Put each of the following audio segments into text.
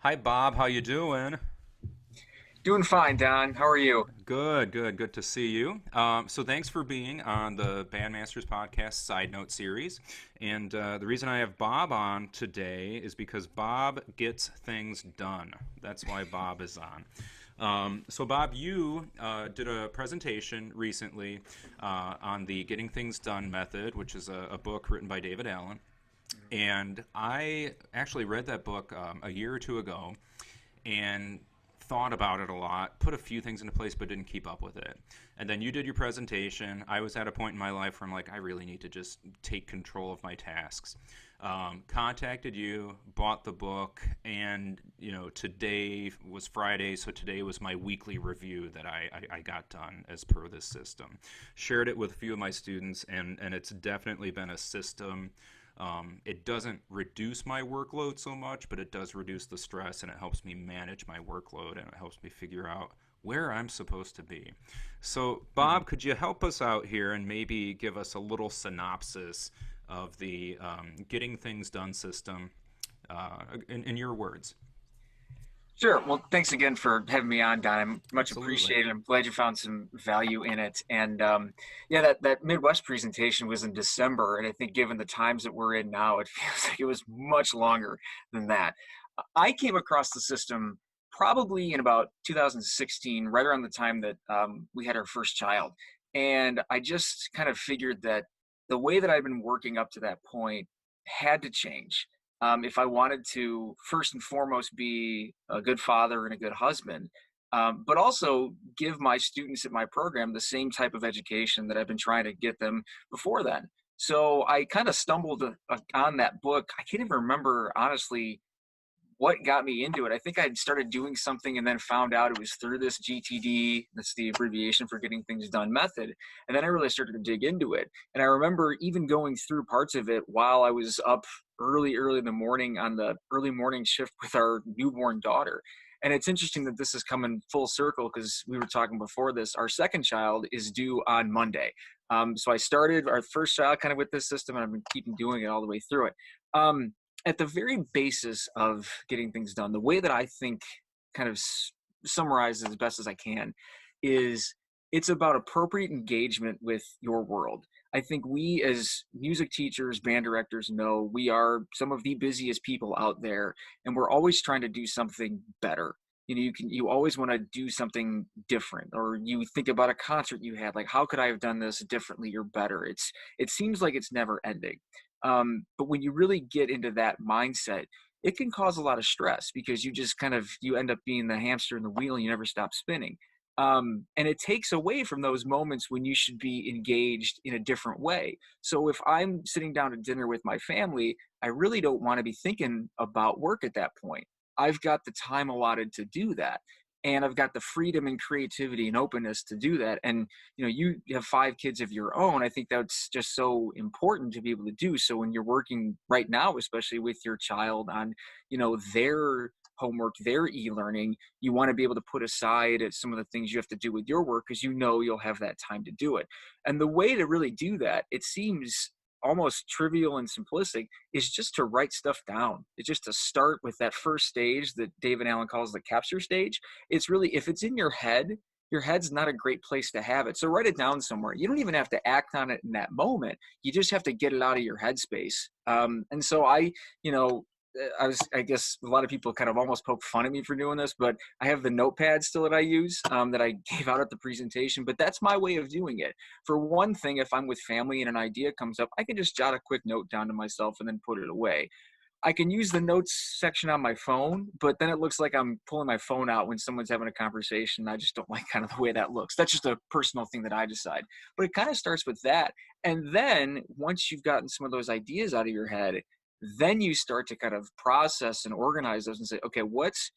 Hi Bob, how you doing? Doing fine, Don. How are you? Good to see you. So thanks for being on the Bandmasters podcast Sidenote series. And the reason I have Bob on today is because Bob gets things done. That's why Bob is on. So Bob, you did a presentation recently on the Getting Things Done method, which is a book written by David Allen. And I actually read that book a year or two ago and thought about it a lot, put a few things into place, but didn't keep up with it. And then you did your presentation. I was at a point in my life where I'm like, I really need to just take control of my tasks. Contacted you, bought the book, and today was Friday, so today was my weekly review that I got done as per this system. Shared it with a few of my students, and it's definitely been a system. It doesn't reduce my workload so much, but it does reduce the stress and it helps me manage my workload and it helps me figure out where I'm supposed to be. So, Mhm. Bob, could you help us out here and maybe give us a little synopsis of the Getting Things Done system in your words? Sure. Well, thanks again for having me on, Don. I'm much Absolutely. appreciated. I'm glad you found some value in it. And yeah, that Midwest presentation was in December, and I think given the times that we're in now, it feels like it was much longer than that. I came across the system probably in about 2016, right around the time that we had our first child, and I just kind of figured that the way that I've been working up to that point had to change if I wanted to first and foremost be a good father and a good husband, but also give my students at my program the same type of education that I've been trying to get them before then. So I kind of stumbled on that book. I can't even remember honestly what got me into it. I think I had started doing something and then found out it was through this GTD, that's the abbreviation for getting things done method. And then I really started to dig into it. And I remember even going through parts of it while I was up early in the morning on the early morning shift with our newborn daughter. And it's interesting that this is coming full circle because we were talking before this. Our second child is due on Monday. So I started our first child kind of with this system, and I've been keeping doing it all the way through it. At the very basis of getting things done, the way that I think kind of summarizes as best as I can is it's about appropriate engagement with your world. I think we as music teachers, band directors know we are some of the busiest people out there, and we're always trying to do something better. You always want to do something different, or you think about a concert you had, like how could I have done this differently or better? It seems like it's never ending. But when you really get into that mindset, it can cause a lot of stress because you just kind of you end up being the hamster in the wheel and you never stop spinning. And it takes away from those moments when you should be engaged in a different way. So if I'm sitting down to dinner with my family, I really don't want to be thinking about work at that point. I've got the time allotted to do that. And I've got the freedom and creativity and openness to do that. And you have 5 kids of your own. I think that's just so important to be able to do. So when you're working right now, especially with your child on their homework, their e-learning, you want to be able to put aside some of the things you have to do with your work because you'll have that time to do it. And the way to really do that, it seems almost trivial and simplistic, is just to write stuff down. It's just to start with that first stage that David Allen calls the capture stage. It's really, if it's in your head's not a great place to have it. So write it down somewhere. You don't even have to act on it in that moment. You just have to get it out of your headspace. And so I guess a lot of people kind of almost poke fun at me for doing this, but I have the notepad still that I use that I gave out at the presentation. But that's my way of doing it. For one thing, if I'm with family and an idea comes up, I can just jot a quick note down to myself and then put it away. I can use the notes section on my phone, but then it looks like I'm pulling my phone out when someone's having a conversation. I just don't like kind of the way that looks. That's just a personal thing that I decide. But it kind of starts with that. And then once you've gotten some of those ideas out of your head, then you start to kind of process and organize those and say, okay, what's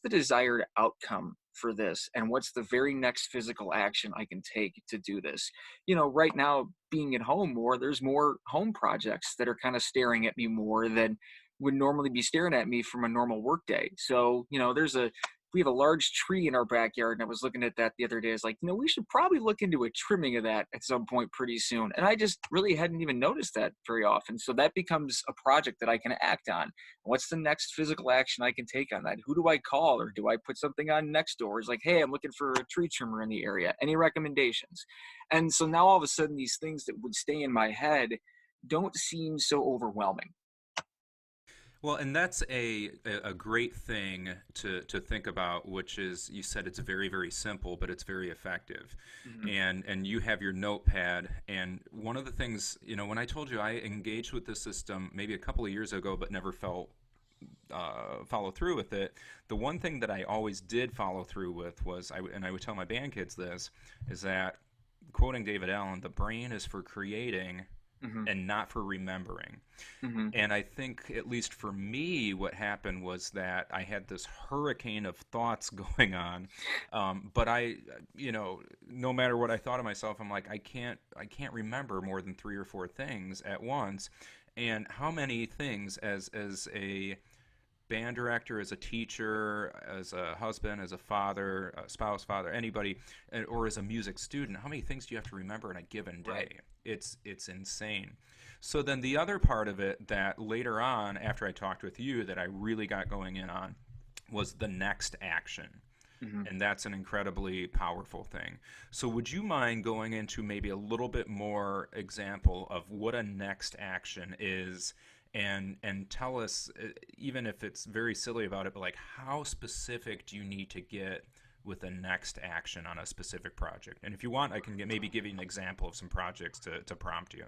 the desired outcome for this? And what's the very next physical action I can take to do this? Right now, being at home more, there's more home projects that are kind of staring at me more than would normally be staring at me from a normal work day. So, there's a we have a large tree in our backyard, and I was looking at that the other day. It's like, we should probably look into a trimming of that at some point pretty soon. And I just really hadn't even noticed that very often. So that becomes a project that I can act on. What's the next physical action I can take on that? Who do I call, or do I put something on Nextdoor? It's like, hey, I'm looking for a tree trimmer in the area. Any recommendations? And so now all of a sudden, these things that would stay in my head don't seem so overwhelming. Well, and that's a great thing to think about, which is you said it's very, very simple, but it's very effective. Mhm. And you have your notepad. And one of the things, when I told you I engaged with this system maybe a couple of years ago, but never felt follow through with it. The one thing that I always did follow through with was, and I would tell my band kids this, is that, quoting David Allen, the brain is for creating Mhm. and not for remembering. Mhm. And I think, at least for me, what happened was that I had this hurricane of thoughts going on. But no matter what I thought of myself, I'm like, I can't remember more than three or four things at once. And how many things as a band director, as a teacher, as a husband, as a father, a spouse, father, anybody, or as a music student, how many things do you have to remember in a given day? Right. It's insane. So then the other part of it that later on, after I talked with you, that I really got going in on was the next action. Mhm. And that's an incredibly powerful thing. So would you mind going into maybe a little bit more example of what a next action is, and tell us, even if it's very silly about it, but like, how specific do you need to get with the next action on a specific project? And if you want, I can maybe give you an example of some projects to prompt you.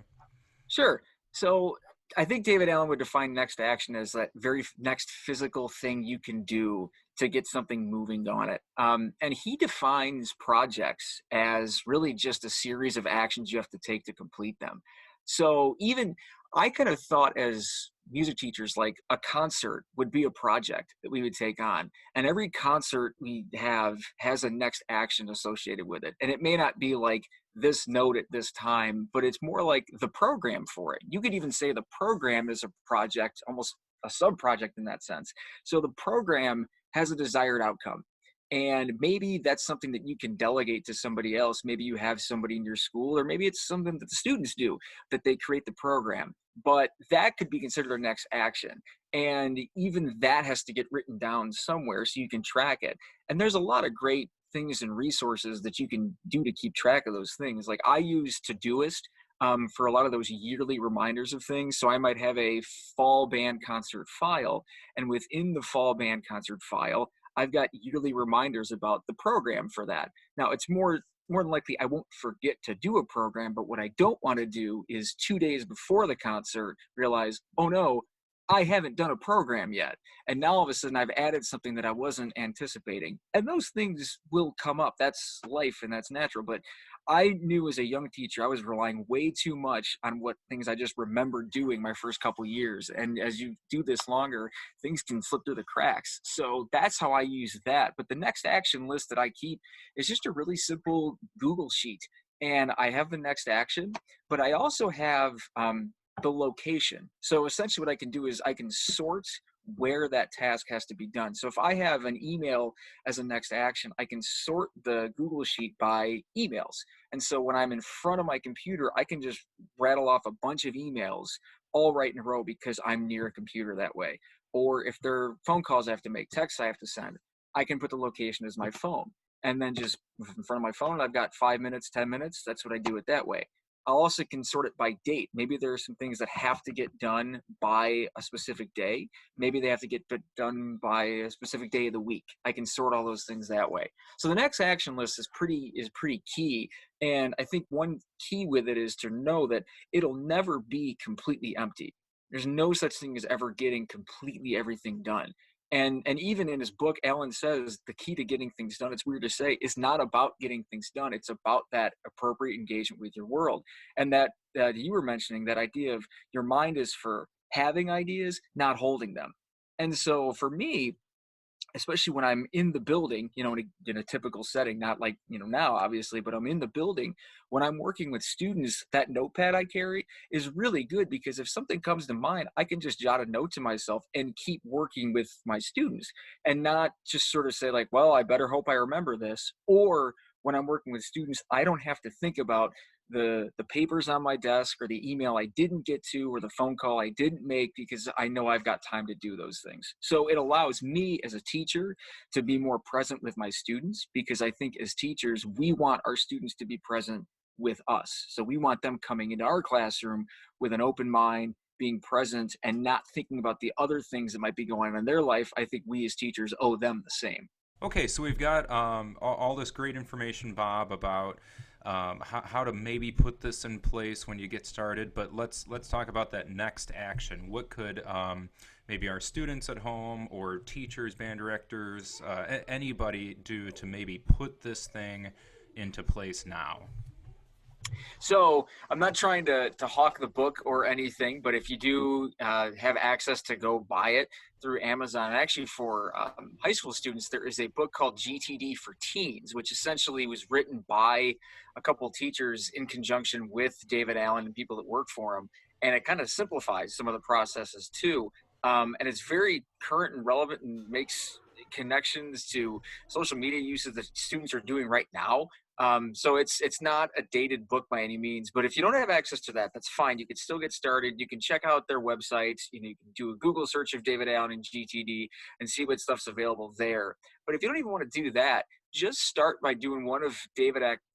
Sure. So I think David Allen would define next action as that very next physical thing you can do to get something moving on it. And he defines projects as really just a series of actions you have to take to complete them. So even I kind of thought, as music teachers, like a concert would be a project that we would take on. And every concert we have has a next action associated with it. And it may not be like this note at this time, but it's more like the program for it. You could even say the program is a project, almost a sub project in that sense. So the program has a desired outcome. And maybe that's something that you can delegate to somebody else. Maybe you have somebody in your school, or maybe it's something that the students do, that they create the program. But that could be considered our next action. And even that has to get written down somewhere so you can track it. And there's a lot of great things and resources that you can do to keep track of those things. Like I use Todoist for a lot of those yearly reminders of things. So I might have a fall band concert file, and within the fall band concert file, I've got yearly reminders about the program for that. Now it's more than likely I won't forget to do a program, but what I don't want to do is 2 days before the concert realize, oh no, I haven't done a program yet. And now all of a sudden I've added something that I wasn't anticipating. And those things will come up. That's life and that's natural. But I knew as a young teacher, I was relying way too much on what things I just remember doing my first couple years. And as you do this longer, things can slip through the cracks. So that's how I use that. But the next action list that I keep is just a really simple Google sheet. And I have the next action, but I also have the location. So essentially, what I can do is I can sort where that task has to be done. So if I have an email as a next action, I can sort the Google Sheet by emails. And so when I'm in front of my computer, I can just rattle off a bunch of emails all right in a row because I'm near a computer that way. Or if there are phone calls I have to make, texts I have to send, I can put the location as my phone. And then just in front of my phone, I've got 5 minutes, 10 minutes. That's what I do it that way. I also can sort it by date. Maybe there are some things that have to get done by a specific day. Maybe they have to get done by a specific day of the week. I can sort all those things that way. So the next action list is pretty key. And I think one key with it is to know that it'll never be completely empty. There's no such thing as ever getting completely everything done. And even in his book, Alan says the key to getting things done, it's weird to say, is not about getting things done. It's about that appropriate engagement with your world. And that you were mentioning, that idea of your mind is for having ideas, not holding them. And so for me, especially when I'm in the building, in a typical setting, not like, now obviously, but I'm in the building. When I'm working with students, that notepad I carry is really good because if something comes to mind, I can just jot a note to myself and keep working with my students and not just sort of say like, well, I better hope I remember this. Or when I'm working with students, I don't have to think about the papers on my desk or the email I didn't get to or the phone call I didn't make because I know I've got time to do those things. So it allows me as a teacher to be more present with my students because I think as teachers, we want our students to be present with us. So we want them coming into our classroom with an open mind, being present and not thinking about the other things that might be going on in their life. I think we as teachers owe them the same. Okay, so we've got all this great information, Bob, about how to maybe put this in place when you get started. But let's talk about that next action. What could maybe our students at home or teachers, band directors, anybody do to maybe put this thing into place now? So I'm not trying to hawk the book or anything, but if you do have access to go buy it through Amazon, actually for high school students, there is a book called GTD for Teens, which essentially was written by a couple of teachers in conjunction with David Allen and people that work for him, and it kind of simplifies some of the processes too. And it's very current and relevant and makes connections to social media uses that students are doing right now. So it's not a dated book by any means, but if you don't have access to that, that's fine. You can still get started. You can check out their website. You can do a Google search of David Allen and GTD and see what stuff's available there. But if you don't even want to do that, just start by doing one of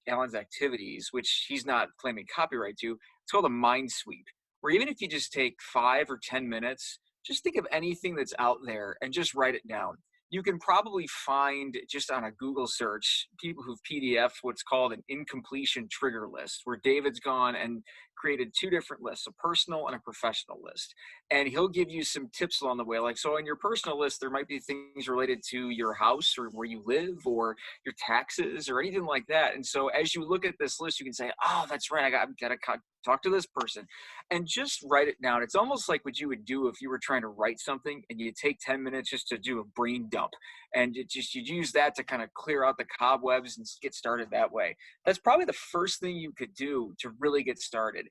Allen's activities, which he's not claiming copyright to. It's called a mind sweep, where even if you just take 5 or 10 minutes, just think of anything that's out there and just write it down. You can probably find just on a Google search people who've PDF what's called an incompletion trigger list, where David's gone and created two different lists, a personal and a professional list. And he'll give you some tips along the way. Like, so in your personal list, there might be things related to your house or where you live or your taxes or anything like that. And so as you look at this list, you can say, oh, that's right, I got to talk to this person and just write it down. It's almost like what you would do if you were trying to write something and you take 10 minutes just to do a brain dump, and you use that to kind of clear out the cobwebs and get started that way. That's probably the first thing you could do to really get started.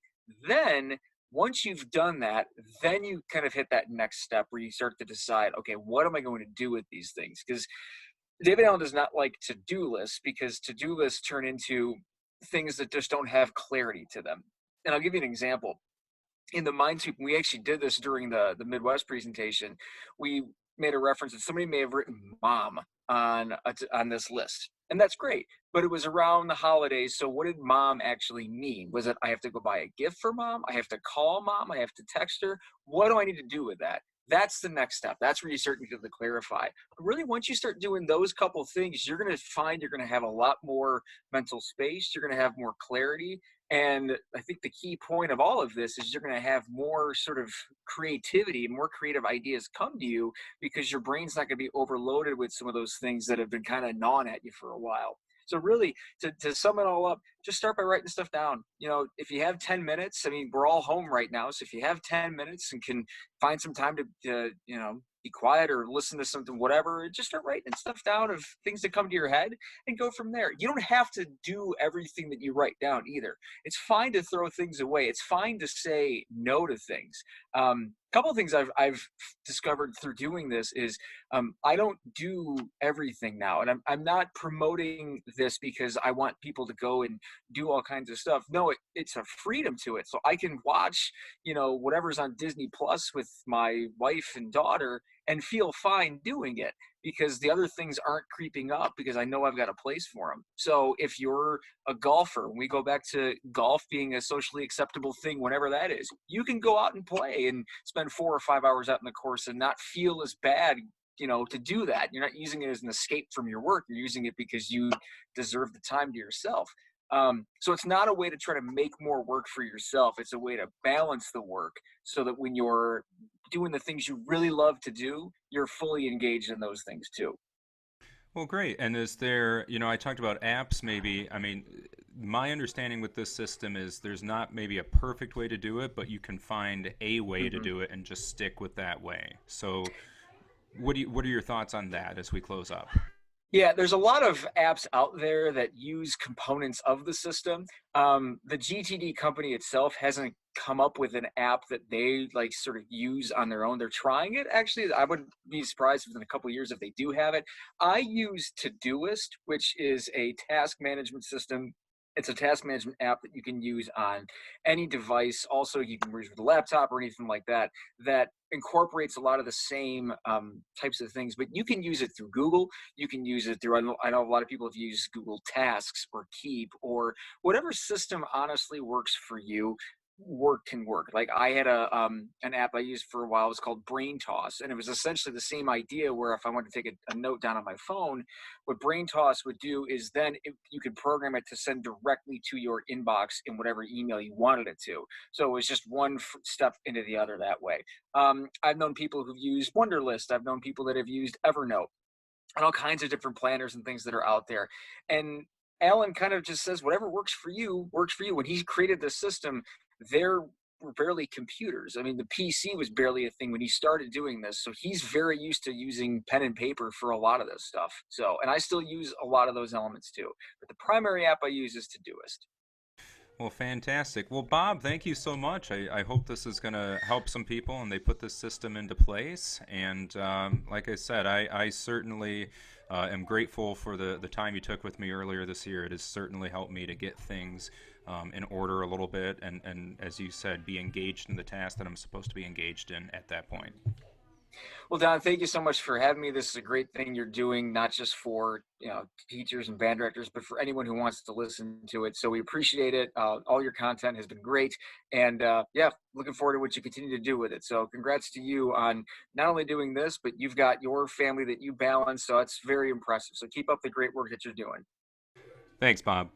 Then once you've done that, then you kind of hit that next step where you start to decide, okay, what am I going to do with these things? Because David Allen does not like to-do lists because to-do lists turn into things that just don't have clarity to them. And I'll give you an example. In the Minesweep, we actually did this during the Midwest presentation. We made a reference that somebody may have written mom on this list, and that's great. But it was around the holidays, so what did mom actually mean? Was it I have to go buy a gift for mom? I have to call mom? I have to text her? What do I need to do with that? That's the next step. That's where you start to clarify. But really, once you start doing those couple things, you're going to find you're going to have a lot more mental space. You're going to have more clarity. And I think the key point of all of this is you're going to have more sort of creativity, more creative ideas come to you because your brain's not going to be overloaded with some of those things that have been kind of gnawing at you for a while. So really, to sum it all up, just start by writing stuff down. If you have 10 minutes, I mean, we're all home right now. So if you have 10 minutes and can find some time to be quiet or listen to something, whatever, just start writing stuff down of things that come to your head and go from there. You don't have to do everything that you write down either. It's fine to throw things away. It's fine to say no to things. Couple of things I've discovered through doing this is I don't do everything now, and I'm not promoting this because I want people to go and do all kinds of stuff. No, it's a freedom to it. So I can watch, whatever's on Disney Plus with my wife and daughter and feel fine doing it because the other things aren't creeping up because I know I've got a place for them. So if you're a golfer, when we go back to golf being a socially acceptable thing, whenever that is, you can go out and play and spend 4 or 5 hours out in the course and not feel as bad, to do that. You're not using it as an escape from your work. You're using it because you deserve the time to yourself. So it's not a way to try to make more work for yourself. It's a way to balance the work so that when you're doing the things you really love to do, you're fully engaged in those things too. Well, great. And is there, I talked about apps maybe. I mean, my understanding with this system is there's not maybe a perfect way to do it, but you can find a way to Mm-hmm. do it and just stick with that way. So What are your thoughts on that as we close up? Yeah, there's a lot of apps out there that use components of the system. The GTD company itself hasn't come up with an app that they like sort of use on their own. They're trying it. Actually, I wouldn't be surprised within a couple of years if they do have it. I use Todoist, which is a task management system. It's a task management app that you can use on any device. Also, you can use with a laptop or anything like that. That incorporates a lot of the same types of things. But you can use it through Google. You can use it through, I know a lot of people have used Google Tasks or Keep or whatever system honestly works for you. Work can work. Like I had an app I used for a while. It was called Brain Toss, and it was essentially the same idea. Where if I wanted to take a note down on my phone, what Brain Toss would do is then you could program it to send directly to your inbox in whatever email you wanted it to. So it was just one step into the other that way. I've known people who've used Wunderlist. I've known people that have used Evernote and all kinds of different planners and things that are out there. And Alan kind of just says whatever works for you works for you. When he created this system, there were barely computers. I mean, the PC was barely a thing when he started doing this. So he's very used to using pen and paper for a lot of this stuff. So, and I still use a lot of those elements too. But the primary app I use is Todoist. Well, fantastic. Well, Bob, thank you so much. I hope this is going to help some people and they put this system into place. And like I said, I certainly am grateful for the time you took with me earlier this year. It has certainly helped me to get things in order a little bit and, as you said, be engaged in the task that I'm supposed to be engaged in at that point. Well, Don, thank you so much for having me. This is a great thing you're doing, not just for teachers and band directors, but for anyone who wants to listen to it. So we appreciate it. All your content has been great, and yeah, looking forward to what you continue to do with it. So congrats to you on not only doing this, but you've got your family that you balance. So it's very impressive. So keep up the great work that you're doing. Thanks, Bob.